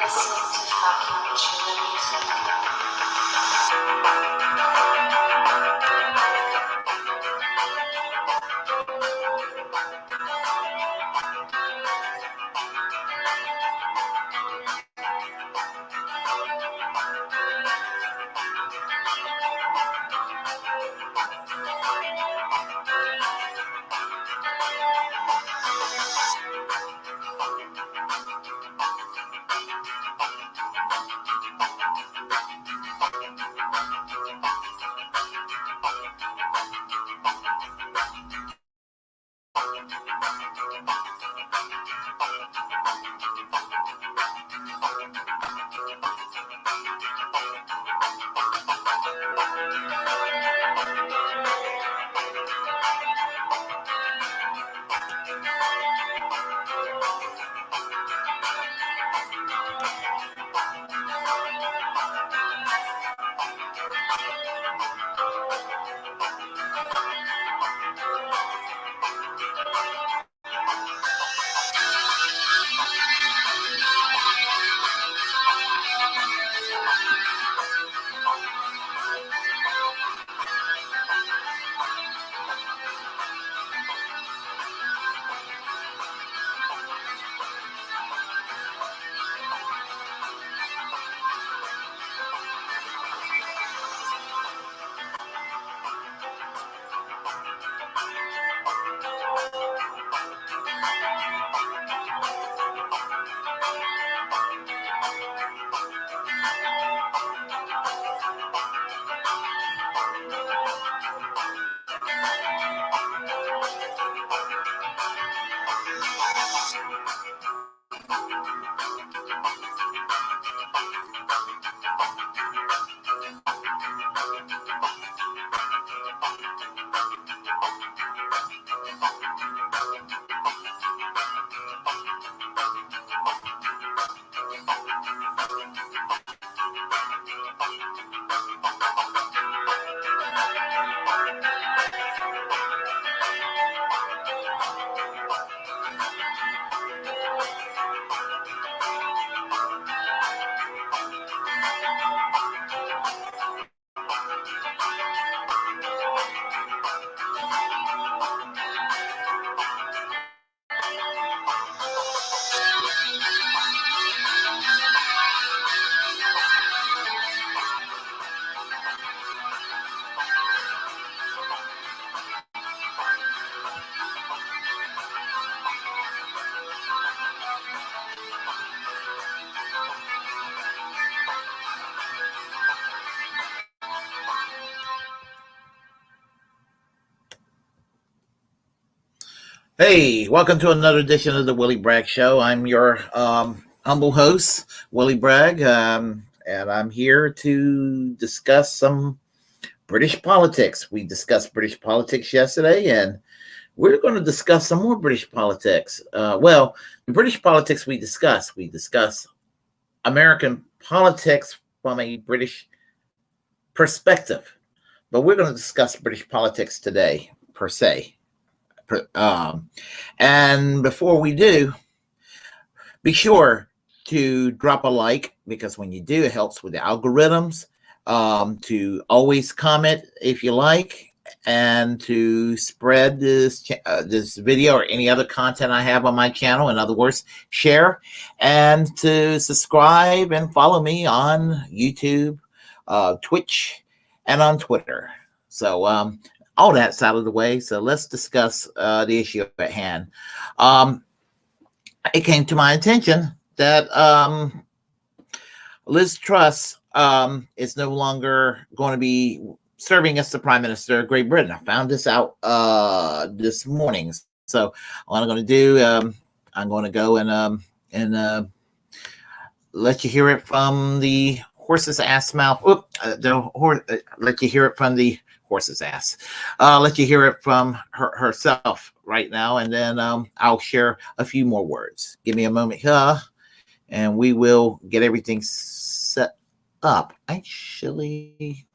listening to fucking chill music. Hey, welcome to another edition of the Willie Bragg Show. I'm your humble host, Willie Bragg, and I'm here to discuss some British politics. We discussed British politics yesterday, and we're going to discuss some more British politics. The British politics we discuss American politics from a British perspective, but we're going to discuss British politics today, per se. And before we do, be sure to drop a like, because when you do, it helps with the algorithms. To always comment if you like, and to spread this video or any other content I have on my channel. In other words, share, and to subscribe and follow me on YouTube, Twitch, and on Twitter. So all that's out of the way. So let's discuss the issue at hand. It came to my attention that Liz Truss is no longer going to be serving as the Prime Minister of Great Britain. I found this out this morning. So what I'm going to do, I'm going to go and let you hear it from the horse's ass mouth. Let you hear it from the horse's ass. Let you hear it from herself right now, and then I'll share a few more words. Give me a moment here, and we will get everything set up. Actually,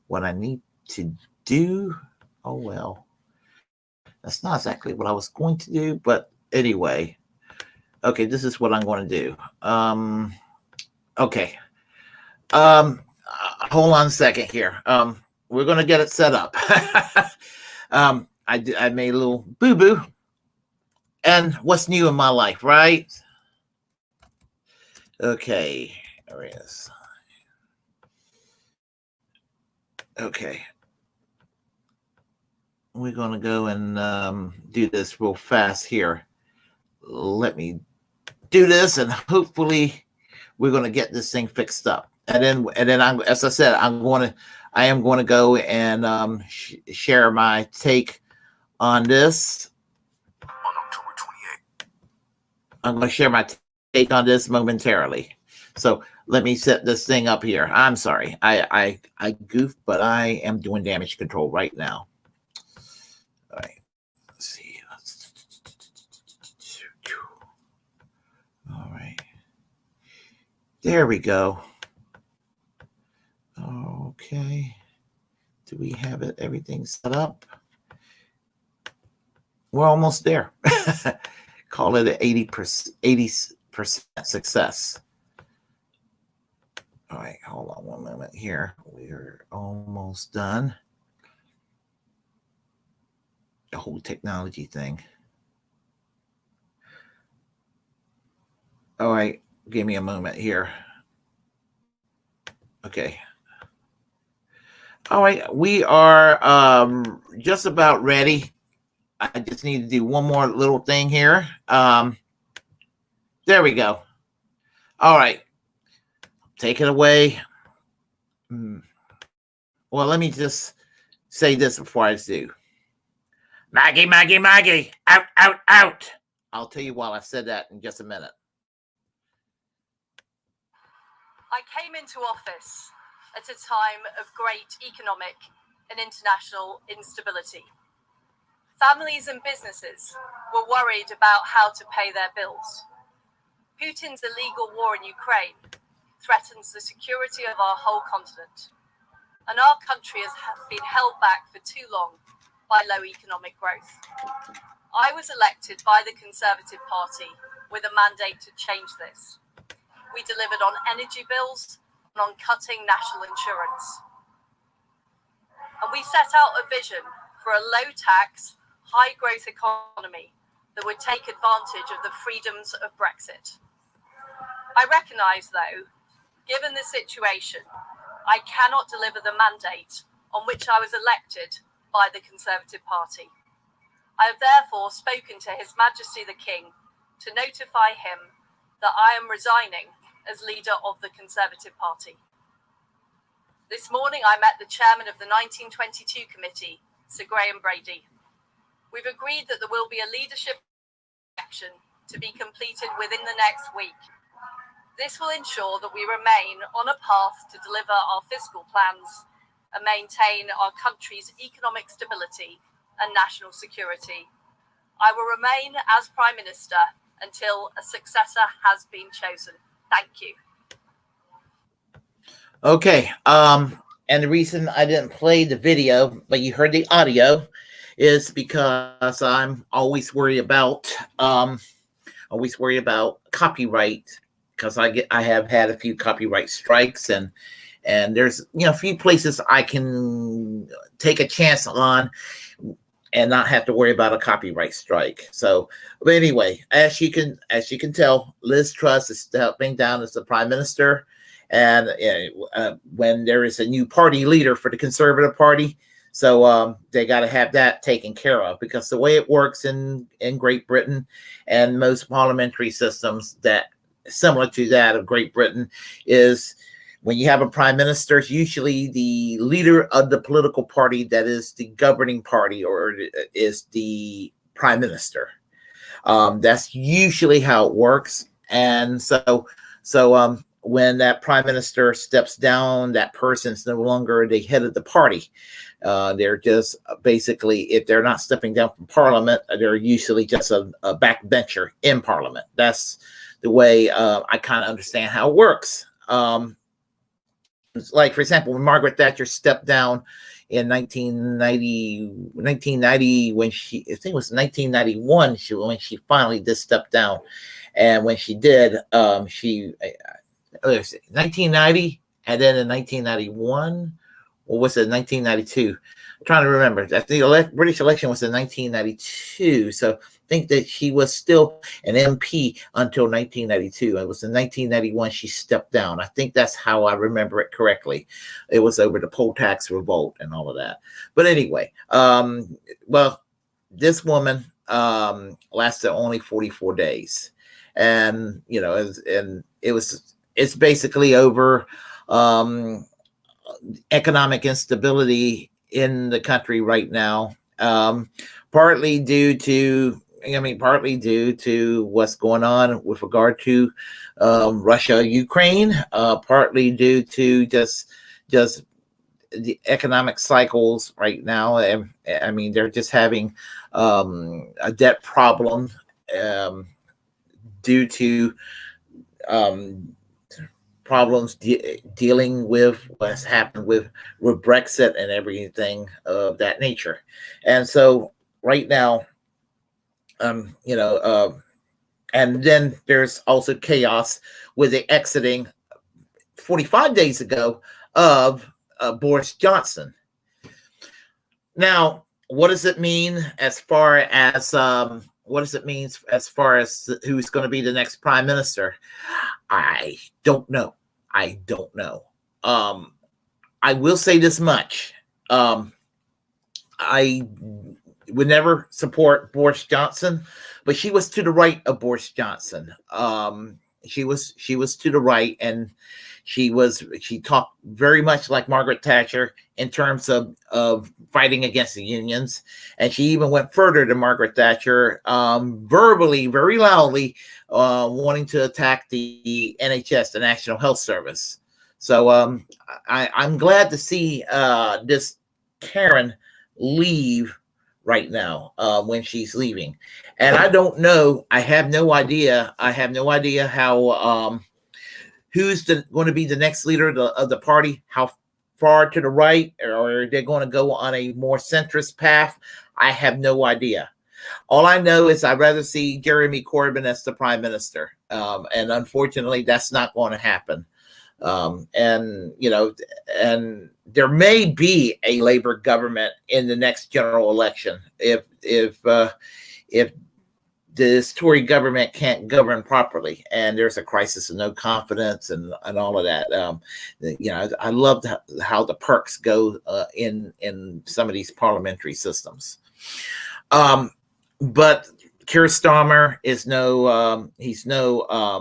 what I need to do, that's not exactly what I was going to do, but anyway, okay, this is what I'm going to do. Okay. Hold on a second here. We're gonna get it set up. I made a little boo boo. And what's new in my life, right? Okay, there it is. Okay, we're gonna go and do this real fast here. Let me do this, and hopefully, we're gonna get this thing fixed up. And then, as I said, I am going to go and share my take on this. On October 28th. I'm going to share my take on this momentarily. So let me set this thing up here. I'm sorry. I goofed, but I am doing damage control right now. All right. Let's see. All right. There we go. Okay. Do we have it? Everything set up? We're almost there. Call it an 80% success. All right, hold on one moment here. We're almost done. The whole technology thing. All right, give me a moment here. Okay. All right, we are just about ready. I just need to do one more little thing here. There we go. All right. Take it away. Well, let me just say this before I do. Maggie, Maggie, Maggie, out, out, out. I'll tell you while I said that in just a minute. I came into office at a time of great economic and international instability. Families and businesses were worried about how to pay their bills. Putin's illegal war in Ukraine threatens the security of our whole continent, and our country has been held back for too long by low economic growth. I was elected by the Conservative Party with a mandate to change this. We delivered on energy bills and on cutting national insurance. And we set out a vision for a low-tax, high-growth economy that would take advantage of the freedoms of Brexit. I recognise, though, given the situation, I cannot deliver the mandate on which I was elected by the Conservative Party. I have therefore spoken to His Majesty the King to notify him that I am resigning as leader of the Conservative Party. This morning I met the chairman of the 1922 committee, Sir Graham Brady. We've agreed that there will be a leadership election to be completed within the next week. This will ensure that we remain on a path to deliver our fiscal plans and maintain our country's economic stability and national security. I will remain as Prime Minister until a successor has been chosen. Thank you. Okay. And the reason I didn't play the video, but you heard the audio, is because I'm always worried about copyright, because I have had a few copyright strikes, and there's a few places I can take a chance on and not have to worry about a copyright strike. So, but anyway, as you can tell, Liz Truss is stepping down as the Prime Minister, and when there is a new party leader for the Conservative Party, so they got to have that taken care of, because the way it works in Great Britain and most parliamentary systems that similar to that of Great Britain is, when you have a prime minister, it's usually the leader of the political party that is the governing party or is the prime minister. That's usually how it works. And so when that prime minister steps down, that person's no longer the head of the party. They're just basically, if they're not stepping down from parliament, they're usually just a backbencher in parliament. That's the way I kind of understand how it works. Like, for example, when Margaret Thatcher stepped down in 1990, when I think it was 1991, when she finally did step down. And when she did, 1990, and then in 1991, or was it 1992? I'm trying to remember. I think the British election was in 1992. So I think that she was still an MP until 1992. It was in 1991 she stepped down. I think that's how I remember it correctly. It was over the poll tax revolt and all of that. But anyway, well, this woman lasted only 44 days. And, you know, and it's basically over economic instability in the country right now, partly due to what's going on with regard to Russia, Ukraine, partly due to just the economic cycles right now. I mean, they're just having a debt problem due to problems dealing with what's happened with Brexit and everything of that nature. And so right now, you know, and then there's also chaos with the exiting 45 days ago of Boris Johnson. Now, what does it mean as far as who's going to be the next prime minister? I don't know. I will say this much. I would never support Boris Johnson, but she was to the right of Boris Johnson. She was to the right, and she talked very much like Margaret Thatcher in terms of fighting against the unions. And she even went further than Margaret Thatcher, verbally, very loudly, wanting to attack the NHS, the National Health Service. So I'm glad to see this Karen leave right now when she's leaving. And I don't know. I have no idea how who's going to be the next leader of the party, how far to the right, or they're going to go on a more centrist path. I have no idea. All I know is I'd rather see Jeremy Corbyn as the prime minister. And unfortunately, that's not going to happen. And, you know, and there may be a Labour government in the next general election if this Tory government can't govern properly, and there's a crisis of no confidence and all of that. You know, I love how the perks go in some of these parliamentary systems. But Keir Starmer is he's no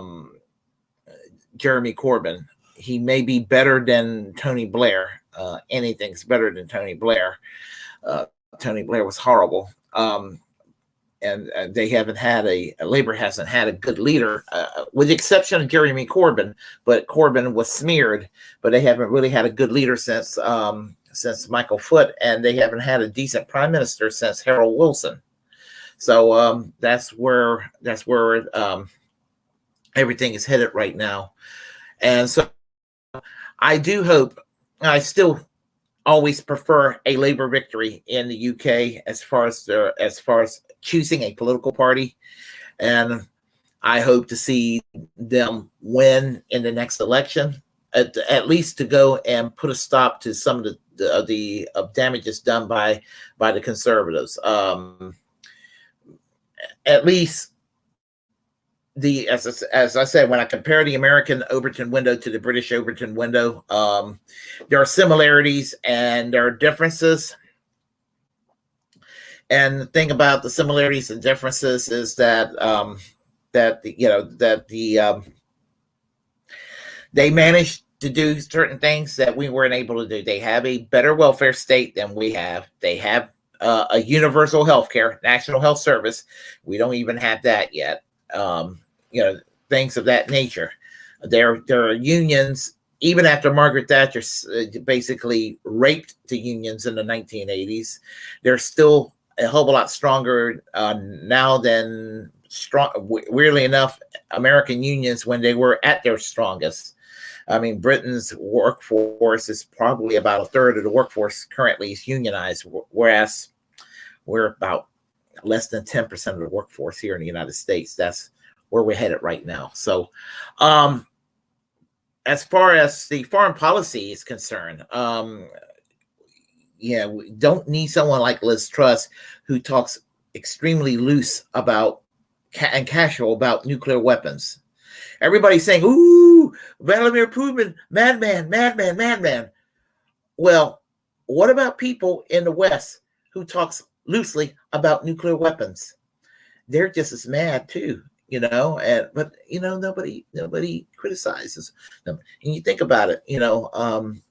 Jeremy Corbyn. He may be better than Tony Blair. Anything's better than Tony Blair. Tony Blair was horrible. And they haven't had Labour hasn't had a good leader, with the exception of Jeremy Corbyn. But Corbyn was smeared. But they haven't really had a good leader since Michael Foot, and they haven't had a decent prime minister since Harold Wilson. So that's where everything is headed right now. And so I do hope. I still always prefer a Labour victory in the UK as far as choosing a political party, and I hope to see them win in the next election, at least to go and put a stop to some of the damages done by the Conservatives. At least as I said, when I compare the American Overton window to the British Overton window, there are similarities and there are differences. And the thing about the similarities and differences is that they managed to do certain things that we weren't able to do. They have a better welfare state than we have. They have a universal health care, National Health Service. We don't even have that yet. Things of that nature. There are unions, even after Margaret Thatcher basically raped the unions in the 1980s. They're still a whole lot stronger now than weirdly enough, American unions when they were at their strongest. I mean, Britain's workforce is probably about a third of the workforce currently is unionized, whereas we're about less than 10% of the workforce here in the United States. That's where we're headed right now. So as far as the foreign policy is concerned, yeah, we don't need someone like Liz Truss who talks extremely loose about and casual about nuclear weapons. Everybody's saying, "Ooh, Vladimir Putin, madman, madman, madman." Well, what about people in the West who talks loosely about nuclear weapons? They're just as mad too, but nobody criticizes them. And you think about it,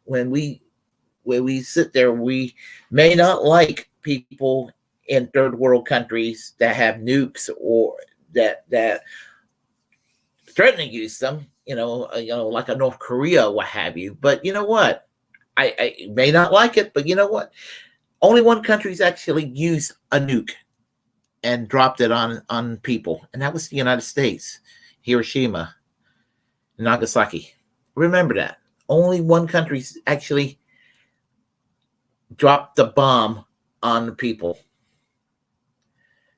when we sit there, we may not like people in third world countries that have nukes or that threaten to use them, like a North Korea, what have you. But you know what? I may not like it, but you know what? Only one country's actually used a nuke and dropped it on people, and that was the United States, Hiroshima, Nagasaki. Remember that. Only one country's actually dropped the bomb on the people.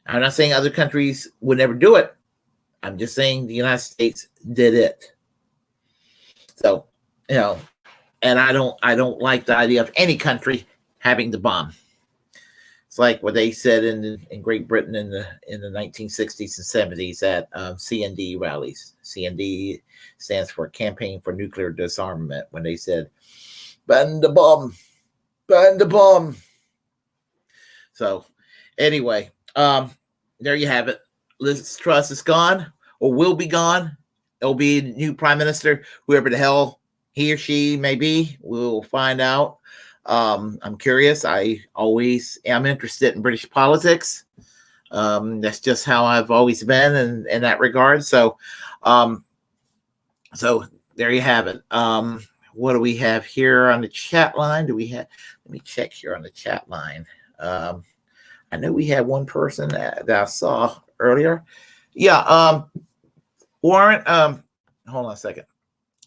I'm not saying other countries would never do it. I'm just saying the United States did it. So, and I don't like the idea of any country having the bomb. It's like what they said in Great Britain in the 1960s and 70s at CND rallies. CND stands for Campaign for Nuclear Disarmament. When they said, "Ban the bomb, ban the bomb." So, anyway, there you have it. Liz Truss is gone, or will be gone. It'll be a new prime minister, whoever the hell he or she may be. We'll find out. I'm curious. I always am interested in British politics. That's just how I've always been in that regard. So there you have it. What do we have here on the chat line? Let me check here on the chat line. I know we had one person that I saw earlier. Yeah. Warren, hold on a second.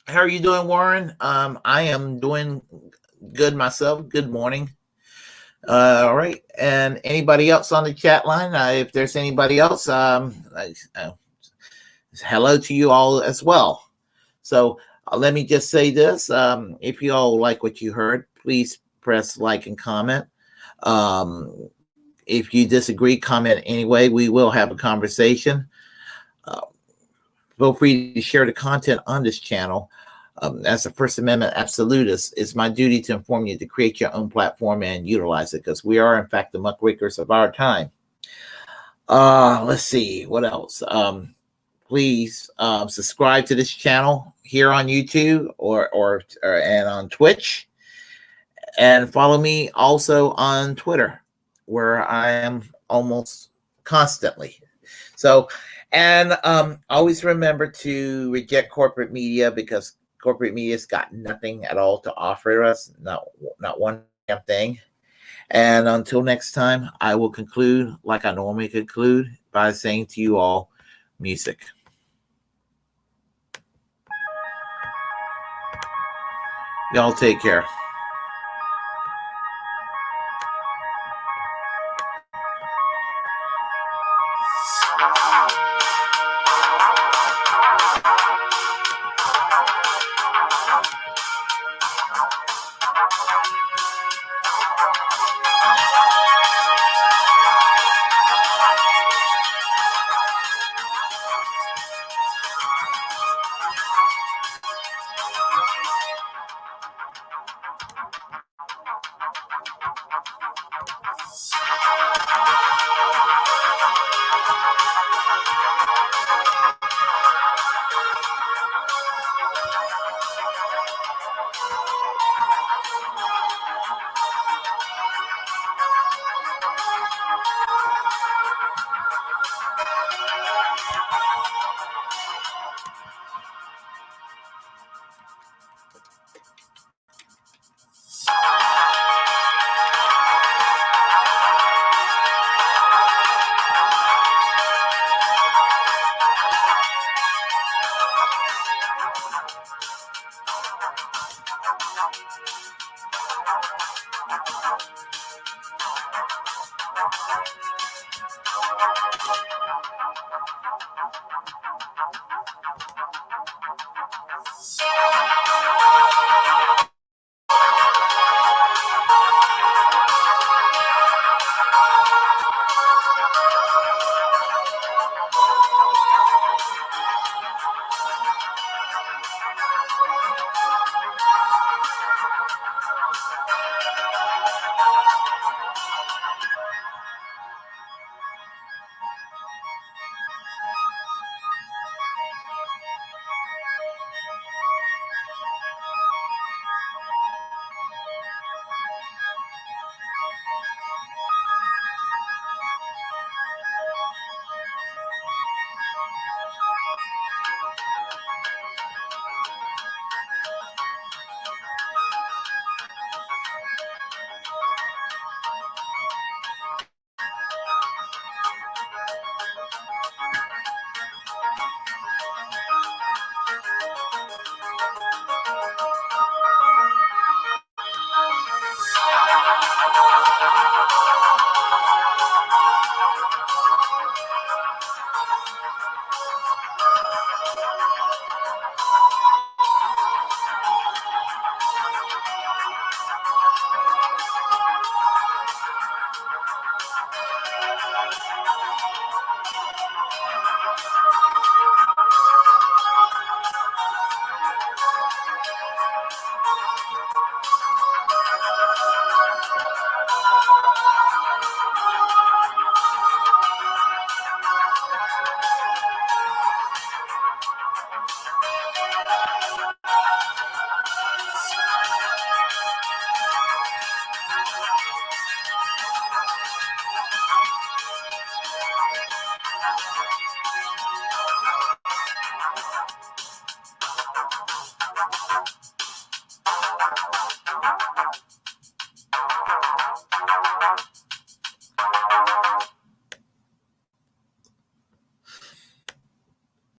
How are you doing, Warren? I am doing good myself. Good morning. All right. And anybody else on the chat line? If there's anybody else, hello to you all as well. So let me just say this. If you all like what you heard, please press like and comment. If you disagree, comment anyway. We will have a conversation. Feel free to share the content on this channel. As a First Amendment absolutist, it's my duty to inform you to create your own platform and utilize it, because we are, in fact, the muckrakers of our time. Let's see what else. Please subscribe to this channel here on YouTube or and on Twitch, and follow me also on Twitter, where I am almost constantly. So, and always remember to reject corporate media, because corporate media's got nothing at all to offer us, not one damn thing. And until next time, I will conclude like I normally conclude, by saying to you all, music. Y'all take care.